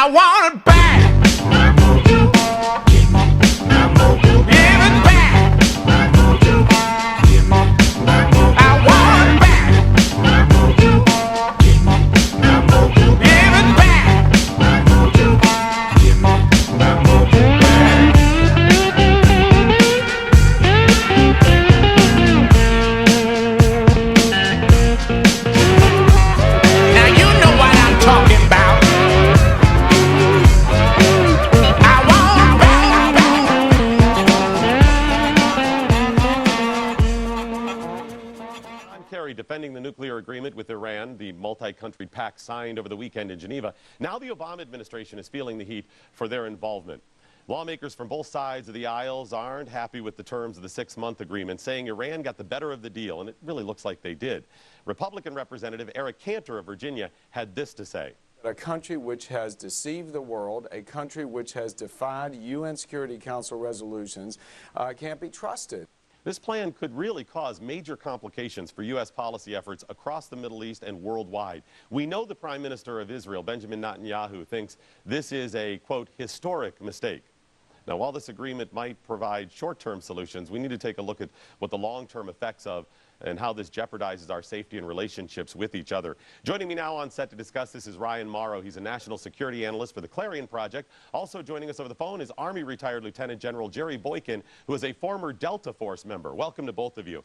I want it back. My Mojo. Give me my Mojo. Give it back. My Mojo. Give me my Mojo. I want it back. My Mojo. Give me my Mojo. Give it back. My Mojo. Give me my Mojo back. Now you know what I'm talking about. Kerry defending the nuclear agreement with Iran, the multi-country pact signed over the weekend in Geneva. Now the Obama administration is feeling the heat for their involvement. Lawmakers from both sides of the aisles aren't happy with the terms of the 6-month agreement, saying Iran got the better of the deal, and it really looks like they did. Republican Representative Eric Cantor of Virginia had this to say. A country which has deceived the world, a country which has defied UN Security Council resolutions, can't be trusted. This plan could really cause major complications for U.S. policy efforts across the Middle East and worldwide. We know the Prime Minister of Israel, Benjamin Netanyahu, thinks this is a, quote, historic mistake. Now, while this agreement might provide short-term solutions, we need to take a look at what the long-term effects of and how this jeopardizes our safety and relationships with each other. Joining me now on set to discuss this is Ryan Mauro. He's a national security analyst for the Clarion Project. Also joining us over the phone is Army retired Lieutenant General Jerry Boykin, who is a former Delta Force member. Welcome to both of you.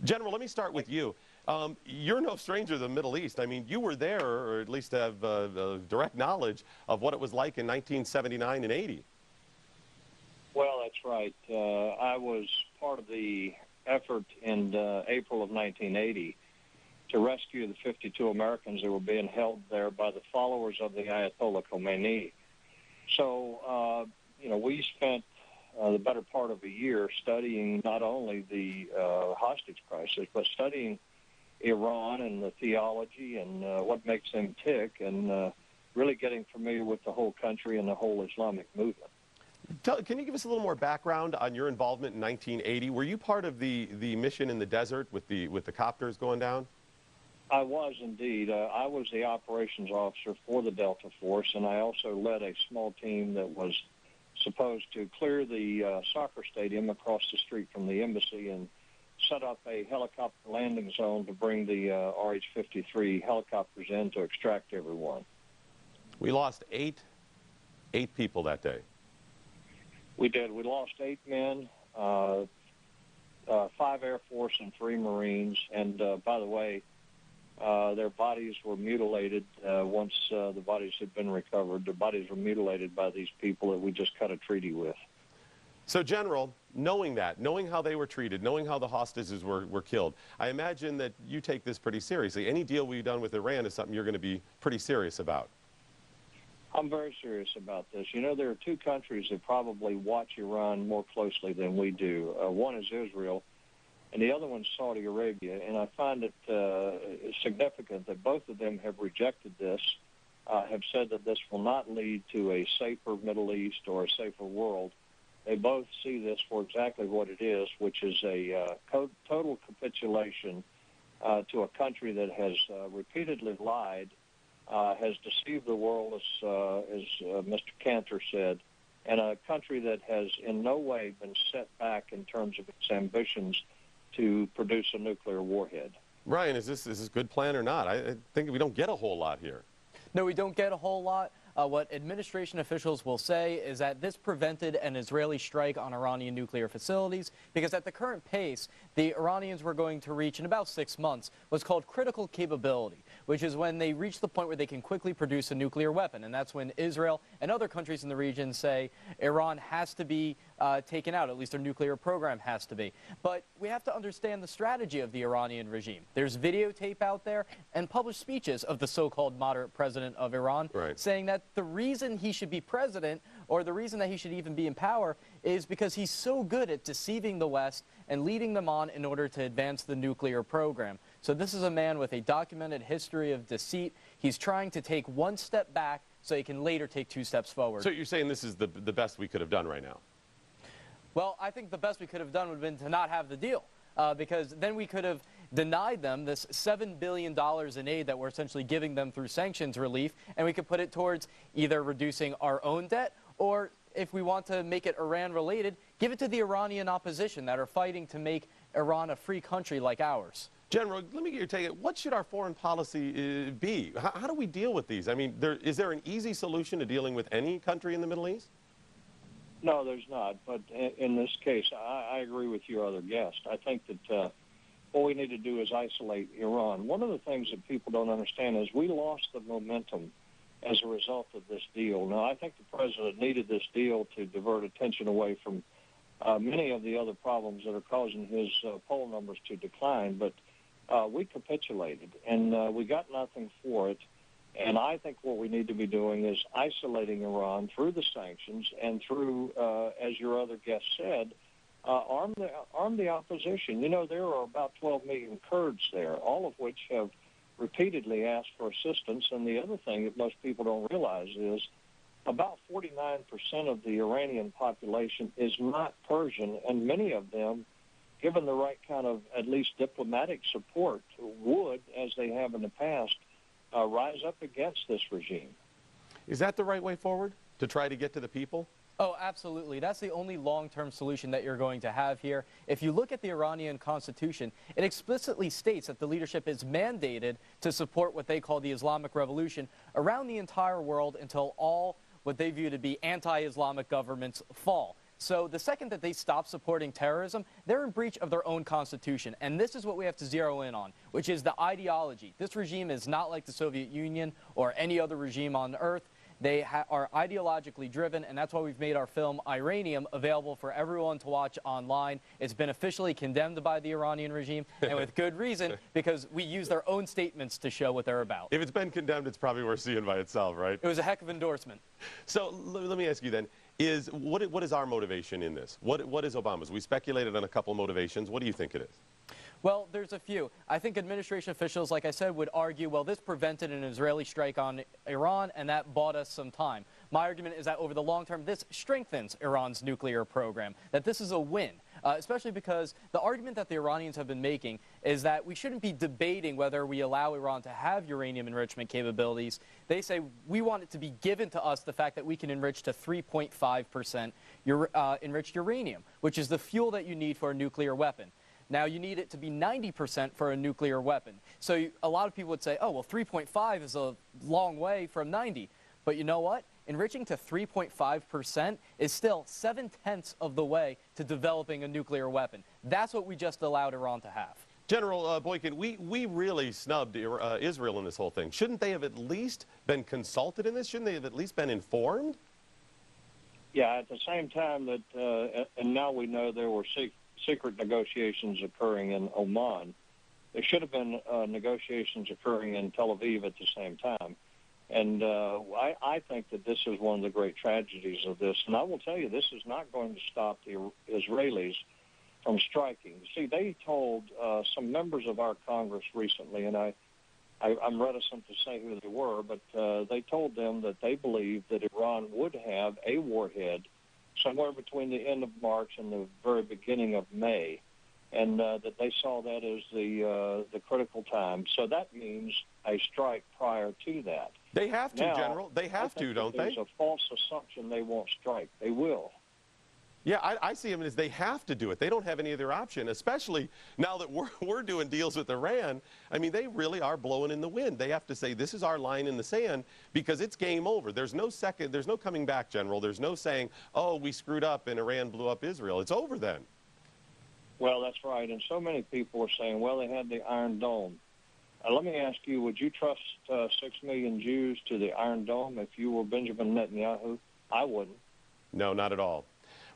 General, let me start with you. You're no stranger to the Middle East. I mean, you were there, or at least have direct knowledge of what it was like in 1979 and 80. Well, that's right. I was part of the effort in April of 1980 to rescue the 52 Americans that were being held there by the followers of the Ayatollah Khomeini. So, we spent the better part of a year studying not only the hostage crisis, but studying Iran and the theology and what makes them tick, and really getting familiar with the whole country and the whole Islamic movement. Can you give us a little more background on your involvement in 1980? Were you part of the mission in the desert with the copters going down? I was indeed. I was the operations officer for the Delta Force, and I also led a small team that was supposed to clear the soccer stadium across the street from the embassy and set up a helicopter landing zone to bring the RH-53 helicopters in to extract everyone. We lost eight people that day. We did. We lost 8 men, 5 Air Force and 3 Marines. And by the way, their bodies were mutilated once the bodies had been recovered. Their bodies were mutilated by these people that we just cut a treaty with. So, General, knowing that, knowing how they were treated, knowing how the hostages were killed, I imagine that you take this pretty seriously. Any deal we've done with Iran is something you're going to be pretty serious about. I'm very serious about this. You know, there are 2 countries that probably watch Iran more closely than we do. One is Israel, and the other one's Saudi Arabia. And I find it significant that both of them have rejected this, have said that this will not lead to a safer Middle East or a safer world. They both see this for exactly what it is, which is a total capitulation to a country that has repeatedly lied, has deceived the world, as Mr. Cantor said, and a country that has in no way been set back in terms of its ambitions to produce a nuclear warhead. Ryan, is this a good plan or not? I think we don't get a whole lot here. No, we don't get a whole lot. What administration officials will say is that this prevented an Israeli strike on Iranian nuclear facilities because at the current pace, the Iranians were going to reach in about 6 months what's called critical capability, which is when they reach the point where they can quickly produce a nuclear weapon. And that's when Israel and other countries in the region say Iran has to be taken out, at least their nuclear program has to be. But we have to understand the strategy of the Iranian regime. There's videotape out there and published speeches of the so-called moderate president of Iran saying that the reason he should be president, or the reason that he should even be in power, is because he's so good at deceiving the West and leading them on in order to advance the nuclear program. So this is a man with a documented history of deceit. He's trying to take 1 step back so he can later take 2 steps forward. So you're saying this is the best we could have done right now? Well, I think the best we could have done would have been to not have the deal. Because then we could have denied them this $7 billion in aid that we're essentially giving them through sanctions relief, and we could put it towards either reducing our own debt, or if we want to make it Iran-related, give it to the Iranian opposition that are fighting to make Iran a free country like ours. General, let me get your take. What should our foreign policy be? How do we deal with these? I mean, is there an easy solution to dealing with any country in the Middle East? No, there's not. But in this case, I agree with your other guest. I think that what we need to do is isolate Iran. One of the things that people don't understand is we lost the momentum as a result of this deal. Now, I think the president needed this deal to divert attention away from many of the other problems that are causing his poll numbers to decline. But we capitulated, and we got nothing for it. And I think what we need to be doing is isolating Iran through the sanctions and through, as your other guest said, arm the opposition. You know, there are about 12 million Kurds there, all of which have repeatedly asked for assistance. And the other thing that most people don't realize is about 49% of the Iranian population is not Persian, and many of them, given the right kind of at least diplomatic support, would, as they have in the past, rise up against this regime. Is that the right way forward, to try to get to the people? Oh, absolutely. That's the only long-term solution that you're going to have here. If you look at the Iranian constitution, it explicitly states that the leadership is mandated to support what they call the Islamic Revolution around the entire world until all what they view to be anti-Islamic governments fall. So the second that they stop supporting terrorism, they're in breach of their own constitution. And this is what we have to zero in on, which is the ideology. This regime is not like the Soviet Union or any other regime on earth. They are ideologically driven, and that's why we've made our film Iranium available for everyone to watch online. It's been officially condemned by the Iranian regime, and with good reason, because we use their own statements to show what they're about. If it's been condemned, it's probably worth seeing by itself, right? It was a heck of an endorsement. So let me ask you then, what is our motivation in this? What is Obama's? We speculated on a couple motivations. What do you think it is? Well, there's a few. I think administration officials, like I said, would argue, well, this prevented an Israeli strike on Iran, and that bought us some time. My argument is that over the long term, this strengthens Iran's nuclear program, that this is a win, especially because the argument that the Iranians have been making is that we shouldn't be debating whether we allow Iran to have uranium enrichment capabilities. They say we want it to be given to us the fact that we can enrich to 3.5% enriched uranium, which is the fuel that you need for a nuclear weapon. Now, you need it to be 90% for a nuclear weapon. So a lot of people would say, oh, well, 3.5 is a long way from 90. But you know what? Enriching to 3.5% is still 7/10 of the way to developing a nuclear weapon. That's what we just allowed Iran to have. General Boykin, we really snubbed Israel in this whole thing. Shouldn't they have at least been consulted in this? Shouldn't they have at least been informed? Yeah, at the same time that, and now we know there were secret negotiations occurring in Oman. There should have been negotiations occurring in Tel Aviv at the same time. And I think that this is one of the great tragedies of this. And I will tell you, this is not going to stop the Israelis from striking. See, they told some members of our Congress recently, and I'm reticent to say who they were, but they told them that they believed that Iran would have a warhead somewhere between the end of March and the very beginning of May, and that they saw that as the critical time. So that means a strike prior to that. They have to, now, General. They have to, don't they? There's a false assumption they won't strike. They will. Yeah, I see them as they have to do it. They don't have any other option, especially now that we're doing deals with Iran. I mean, they really are blowing in the wind. They have to say, this is our line in the sand, because it's game over. There's no coming back, General. There's no saying, oh, we screwed up and Iran blew up Israel. It's over then. Well, that's right. And so many people are saying, well, they had the Iron Dome. Let me ask you, would you trust 6 million Jews to the Iron Dome if you were Benjamin Netanyahu? I wouldn't. No, not at all.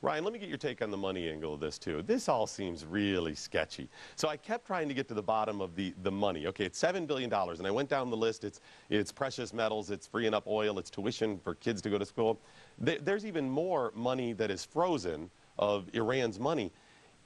Ryan, let me get your take on the money angle of this, too. This all seems really sketchy. So I kept trying to get to the bottom of the money. Okay, it's $7 billion, and I went down the list. It's precious metals, it's freeing up oil, it's tuition for kids to go to school. There's even more money that is frozen of Iran's money.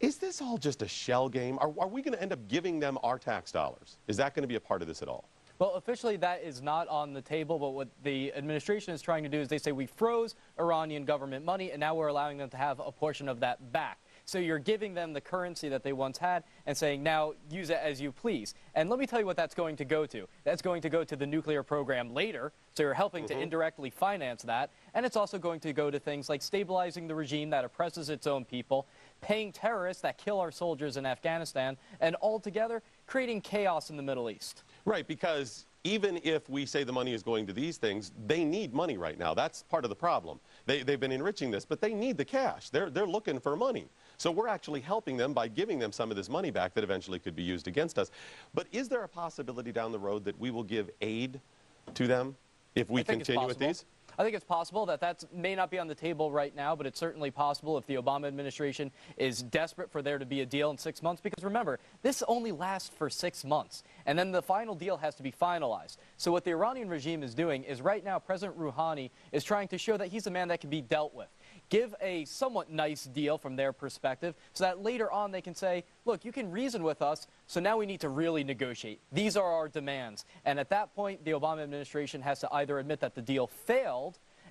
Is this all just a shell game? Are we going to end up giving them our tax dollars? Is that going to be a part of this at all? Well, officially that is not on the table, but what the administration is trying to do is they say we froze Iranian government money, and now we're allowing them to have a portion of that back. So you're giving them the currency that they once had and saying, now use it as you please. And let me tell you what that's going to go to. That's going to go to the nuclear program later, so you're helping to indirectly finance that. And it's also going to go to things like stabilizing the regime that oppresses its own people, paying terrorists that kill our soldiers in Afghanistan, and altogether creating chaos in the Middle East. Right, because even if we say the money is going to these things, they need money right now. That's part of the problem. They've been enriching this, but they need the cash. They're looking for money. So we're actually helping them by giving them some of this money back that eventually could be used against us. But is there a possibility down the road that we will give aid to them if we continue with these? I think it's possible that may not be on the table right now, but it's certainly possible if the Obama administration is desperate for there to be a deal in 6 months. Because remember, this only lasts for 6 months, and then the final deal has to be finalized. So what the Iranian regime is doing is right now President Rouhani is trying to show that he's a man that can be dealt with. Give a somewhat nice deal from their perspective so that later on they can say, look, you can reason with us, so now we need to really negotiate. These are our demands. And at that point, the Obama administration has to either admit that the deal failed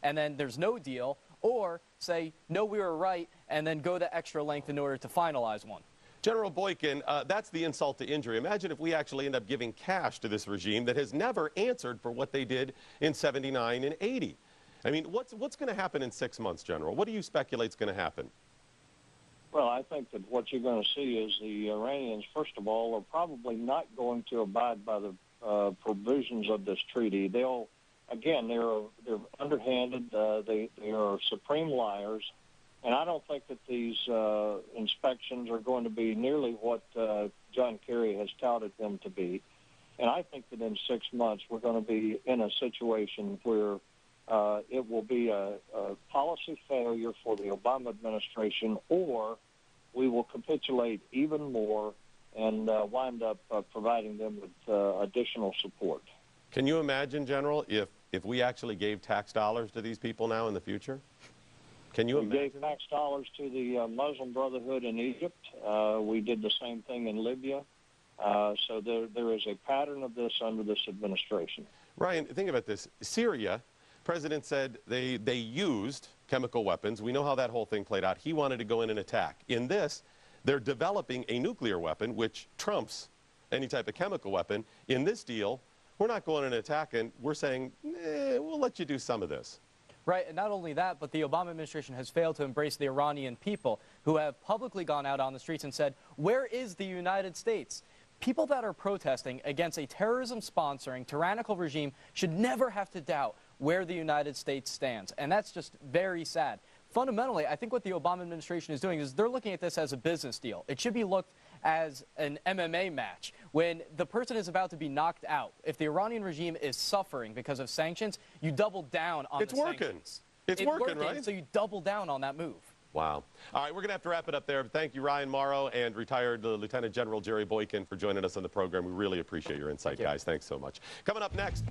and then there's no deal, or say, no, we were right, and then go the extra length in order to finalize one. General Boykin, that's the insult to injury. Imagine if we actually end up giving cash to this regime that has never answered for what they did in 79 and 80. I mean, what's going to happen in 6 months, General? What do you speculate is going to happen? Well, I think that what you're going to see is the Iranians, first of all, are probably not going to abide by the provisions of this treaty. They're underhanded. They are supreme liars. And I don't think that these inspections are going to be nearly what John Kerry has touted them to be. And I think that in 6 months we're going to be in a situation where it will be a policy failure for the Obama administration, or we will capitulate even more and wind up providing them with additional support. Can you imagine, General, if we actually gave tax dollars to these people now in the future? Can you imagine? We gave tax dollars to the Muslim Brotherhood in Egypt. We did the same thing in Libya. So there is a pattern of this under this administration. Ryan, think about this. Syria, President said they used chemical weapons. We know how that whole thing played out. He wanted to go in and attack. In this, they're developing a nuclear weapon, which trumps any type of chemical weapon. In this deal, we're not going in and attacking. We're saying, we'll let you do some of this. Right, and not only that, but the Obama administration has failed to embrace the Iranian people who have publicly gone out on the streets and said, where is the United States? People that are protesting against a terrorism-sponsoring, tyrannical regime should never have to doubt where the United States stands, and that's just very sad. Fundamentally, I think what the Obama administration is doing is they're looking at this as a business deal. It should be looked as an MMA match. When the person is about to be knocked out, if the Iranian regime is suffering because of sanctions, you double down on the sanctions. It's working, right? So you double down on that move. Wow. All right, we're going to have to wrap it up there. Thank you, Ryan Mauro and retired Lieutenant General Jerry Boykin, for joining us on the program. We really appreciate your insight, guys. Thanks so much. Coming up next.